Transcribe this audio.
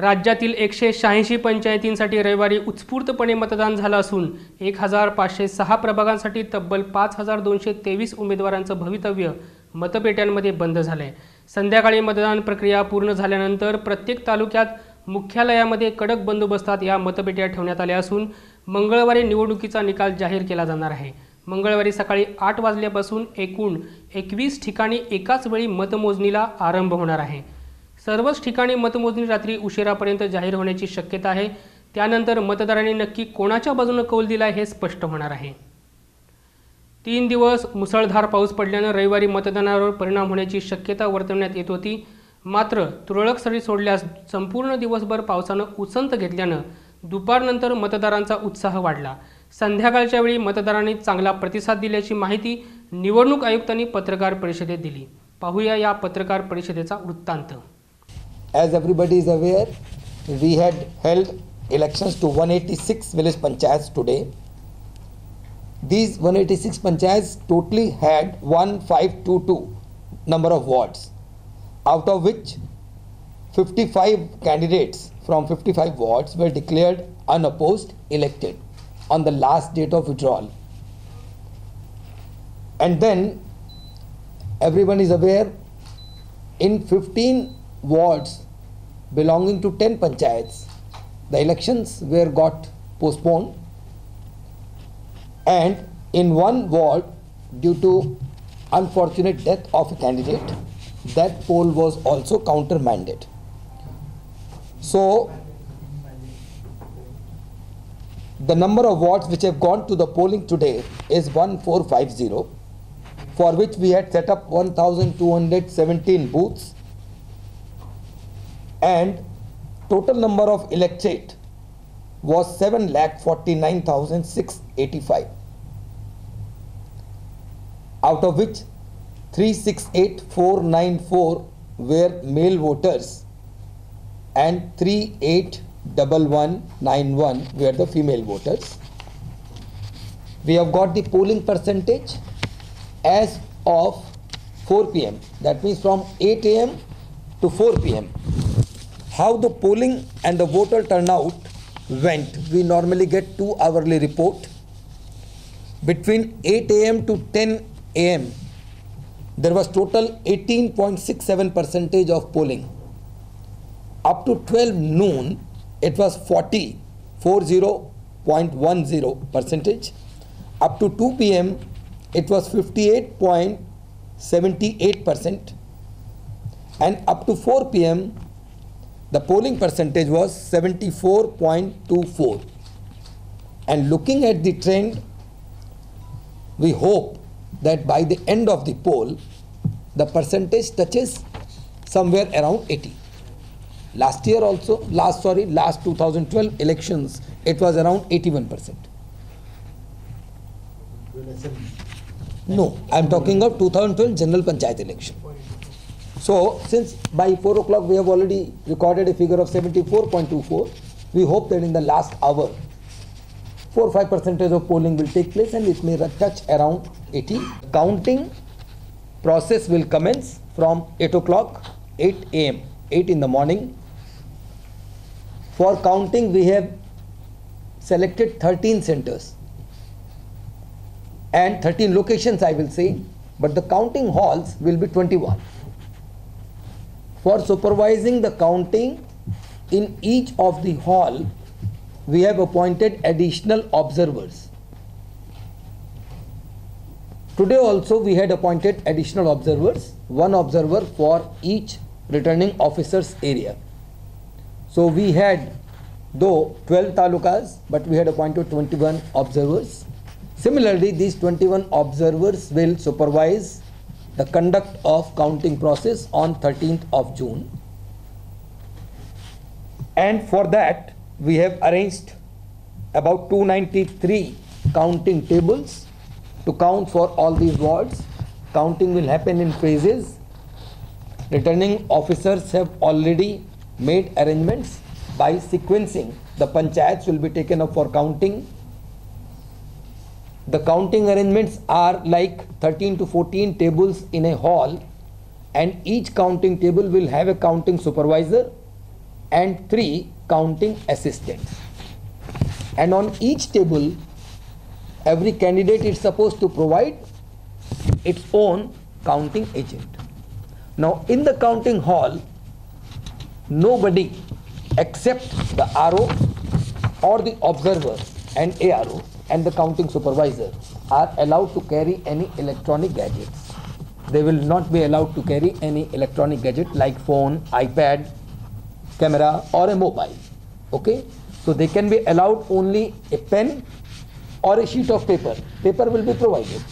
राज्यातील 186 पंचायतींसाठी रविवारी उत्स्फूर्तपणे मतदान झालं असून 1506 प्रभागांसाठी तब्बल 5223 उमेदवारांचं भवितव्य मतपेट्यांमध्ये बंद झालंय। संध्याकाळी मतदान प्रक्रिया पूर्ण झाल्यानंतर प्रत्येक तालुक्यात मुख्यालयामध्ये कडक बंदोबस्तात या मतपेट्या ठेवण्यात आल्या असून मंगळवारी निवडणुकीचा निकाल जाहीर केला जाणार आहे। मंगळवारी सकाळी 8 वाजल्यापासून एकूण 21 ठिकाणी एकाच वेळी मतमोजणीला आरंभ होणार आहे। सर्वच ठिकाणी मतमोजणी रात्री उशिरापर्यंत जाहीर होण्याची शक्यता आहे। त्यानंतर मतदारांनी नक्की कोणाच्या बाजूने कौल दिलाय हे स्पष्ट होणार आहे। 3 दिवस मुसळधार पाऊस पडल्याने रविवारी मतदानावर परिणाम होण्याची शक्यता वर्तवण्यात येत होती। मात्र तुरळक सरी सोडल्यास संपूर्ण दिवसभर पावसाने उसंत घेतल्याने दुपारनंतर मतदारांचा उत्साह वाढला। संध्याकाळच्या वेळी मतदारांनी चांगला प्रतिसाद दिल्याची माहिती निवडणूक आयुक्तांनी पत्रकार परिषदेत दिली। पाहूया या पत्रकार परिषदेचा वृत्तांत। As everybody is aware, we had held elections to 186 village panchayats today. These 186 panchayats totally had 1522 number of wards, out of which 55 candidates from 55 wards were declared unopposed elected on the last date of withdrawal. And then everyone is aware, in 15 wards belonging to 10 panchayats, the elections were got postponed, and in one ward, due to unfortunate death of a candidate, that poll was also countermanded. So the number of wards which have gone to the polling today is 1450, for which we had set up 1217 booths, and total number of electorate was 7,49,685, out of which 368,494 were male voters and 38,1191 were the female voters. We have got the polling percentage as of 4 p.m. that means from 8 a.m. to 4 p.m. How the polling and the voter turnout went, we normally get 2 hourly report. Between 8 a.m. to 10 a.m. there was total 18.67% of polling. Up to 12 noon it was 40.10%. Up to 2 p.m. it was 58.78%, and up to 4 p.m. the polling percentage was 74.24. And looking at the trend, we hope that by the end of the poll, the percentage touches somewhere around 80. Last 2012 elections, it was around 81%. No, I am talking of 2012 general panchayat election. So, since by 4 o'clock we have already recorded a figure of 74.24, we hope that in the last hour, 4-5% of polling will take place and it may touch around 80. Counting process will commence from 8 o'clock, 8 a.m., 8 in the morning. For counting, we have selected 13 centers and 13 locations, I will say, but the counting halls will be 21. For supervising the counting in each of the hall, we have appointed additional observers. Today also we had appointed additional observers, 1 observer for each returning officer's area. So we had, though 12 talukas, but we had appointed 21 observers. Similarly, these 21 observers will supervise the conduct of counting process on 13th of June. And for that, we have arranged about 293 counting tables to count for all these wards. Counting will happen in phases. Returning officers have already made arrangements by sequencing. The panchayats will be taken up for counting. The counting arrangements are like 13 to 14 tables in a hall, and each counting table will have a counting supervisor and 3 counting assistants. And on each table, every candidate is supposed to provide its own counting agent. Now, in the counting hall, nobody except the RO or the observer and ARO and the counting supervisor are allowed to carry any electronic gadgets. They will not be allowed to carry any electronic gadget like phone, iPad, camera or a mobile. Okay? So they can be allowed only a pen or a sheet of paper. Paper will be provided.